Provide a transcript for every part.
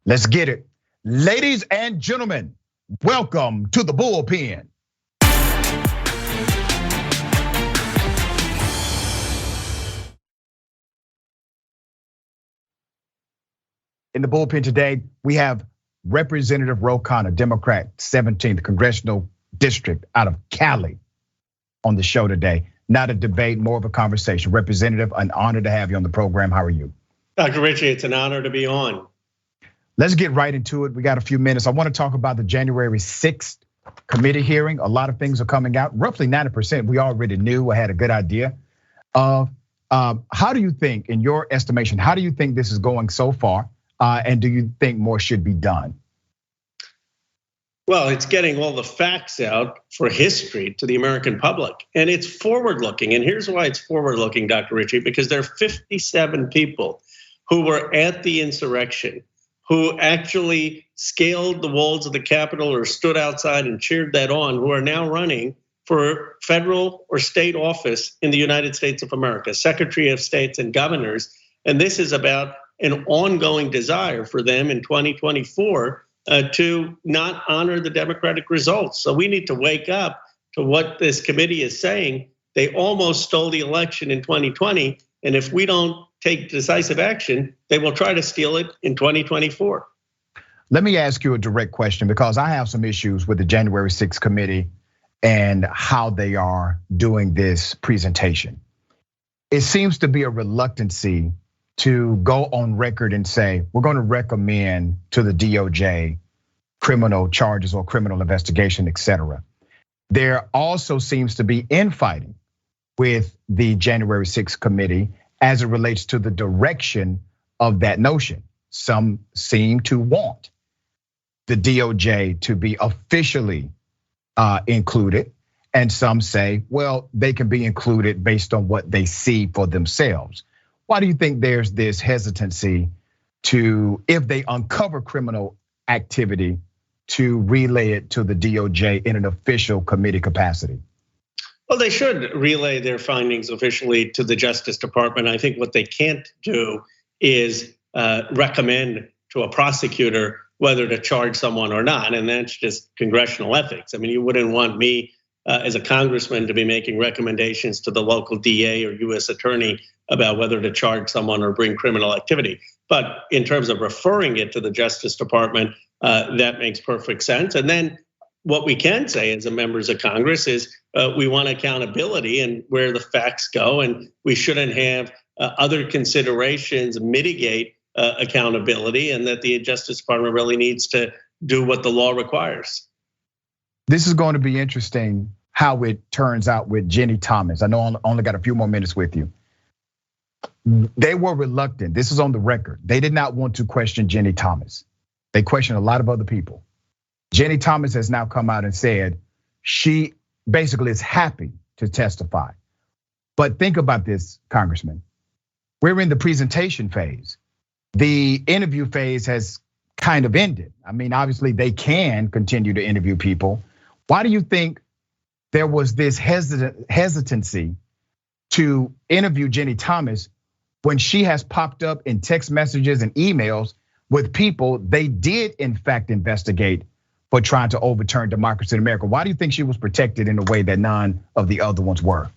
Let's get it. Ladies and gentlemen, welcome to the Bullpen. In the Bullpen today, we have Representative Khana, Democrat, 17th Congressional District out of Cali on the show today. Not a debate, more of a conversation. Representative, an honor to have you on the program. How are you? Dr. Richey, it's an honor to be on. Let's get right into it. We got a few minutes. I want to talk about the January 6th committee hearing. A lot of things are coming out. Roughly 90% we already knew or had a good idea of. How do you think, in your estimation, how do you think this is going so far? And do you think more should be done? Well, it's getting all the facts out for history to the American public. And it's forward-looking. And here's why it's forward-looking, Dr. Richey, because there are 57 people who were at the insurrection, who actually scaled the walls of the Capitol or stood outside and cheered that on, who are now running for federal or state office in the United States of America, Secretary of States and governors. And this is about an ongoing desire for them in 2024 to not honor the Democratic results. So we need to wake up to what this committee is saying. They almost stole the election in 2020. And if we don't take decisive action, they will try to steal it in 2024. Let me ask you a direct question, because I have some issues with the January 6th committee and how they are doing this presentation. It seems to be a reluctancy to go on record and say, we're going to recommend to the DOJ criminal charges or criminal investigation, et cetera. There also seems to be infighting with the January 6th committee as it relates to the direction of that notion. Some seem to want the DOJ to be officially included, and some say, well, they can be included based on what they see for themselves. Why do you think there's this hesitancy to, if they uncover criminal activity, to relay it to the DOJ in an official committee capacity? Well, they should relay their findings officially to the Justice Department. I think what they can't do is recommend to a prosecutor whether to charge someone or not, and that's just congressional ethics. I mean, you wouldn't want me as a congressman to be making recommendations to the local DA or US attorney about whether to charge someone or bring criminal activity. But in terms of referring it to the Justice Department, that makes perfect sense. And then what we can say as members of Congress is we want accountability and where the facts go, and we shouldn't have other considerations mitigate accountability, and that the Justice Department really needs to do what the law requires. This is going to be interesting how it turns out with Ginny Thomas. I know I only got a few more minutes with you. They were reluctant. This is on the record. They did not want to question Ginny Thomas. They questioned a lot of other people. Ginny Thomas has now come out and said she basically is happy to testify. But think about this, Congressman. We're in the presentation phase. The interview phase has kind of ended. I mean, obviously they can continue to interview people. Why do you think there was this hesitancy to interview Ginny Thomas when she has popped up in text messages and emails with people they did in fact investigate for trying to overturn democracy in America? Why do you think she was protected in a way that none of the other ones were?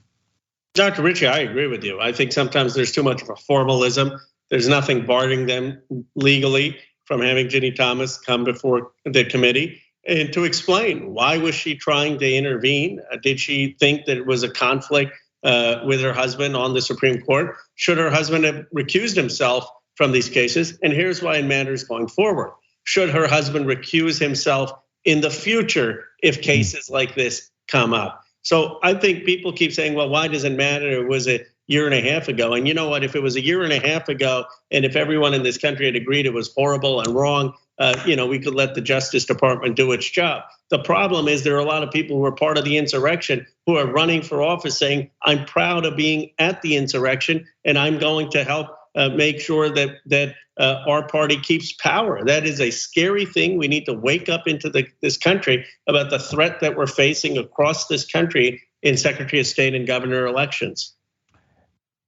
Dr. Richey, I agree with you. I think sometimes there's too much of a formalism. There's nothing barring them legally from having Ginny Thomas come before the committee and to explain why was she trying to intervene? Did she think that it was a conflict with her husband on the Supreme Court? Should her husband have recused himself from these cases? And here's why it matters going forward. Should her husband recuse himself in the future if cases like this come up? So I think people keep saying, well, why does it matter? It was a year and a half ago. And you know what, if it was a year and a half ago, and if everyone in this country had agreed it was horrible and wrong, we could let the Justice Department do its job. The problem is there are a lot of people who are part of the insurrection who are running for office saying, I'm proud of being at the insurrection and I'm going to help make sure that our party keeps power. That is a scary thing. We need to wake up into this country about the threat that we're facing across this country in Secretary of State and governor elections.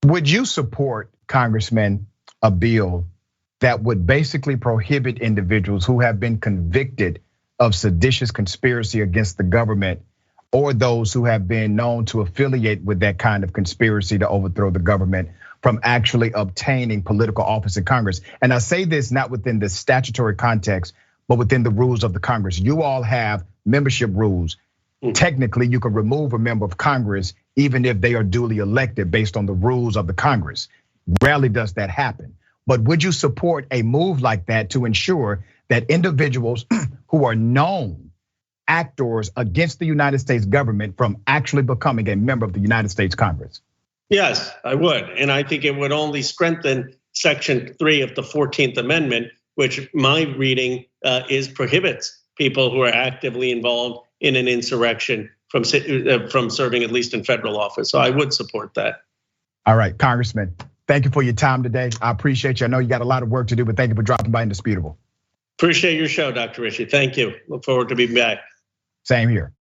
Would you support, Congressman, a bill that would basically prohibit individuals who have been convicted of seditious conspiracy against the government, or those who have been known to affiliate with that kind of conspiracy to overthrow the government, from actually obtaining political office in Congress. And I say this not within the statutory context, but within the rules of the Congress. You all have membership rules. Technically, you can remove a member of Congress even if they are duly elected based on the rules of the Congress. Rarely does that happen. But would you support a move like that to ensure that individuals who are known actors against the United States government from actually becoming a member of the United States Congress? Yes, I would. And I think it would only strengthen Section 3 of the 14th Amendment, which my reading is prohibits people who are actively involved in an insurrection from serving at least in federal office. So I would support that. All right, Congressman, thank you for your time today. I appreciate you. I know you got a lot of work to do, but thank you for dropping by Indisputable. Appreciate your show, Dr. Richey. Thank you. Look forward to being back. Same here.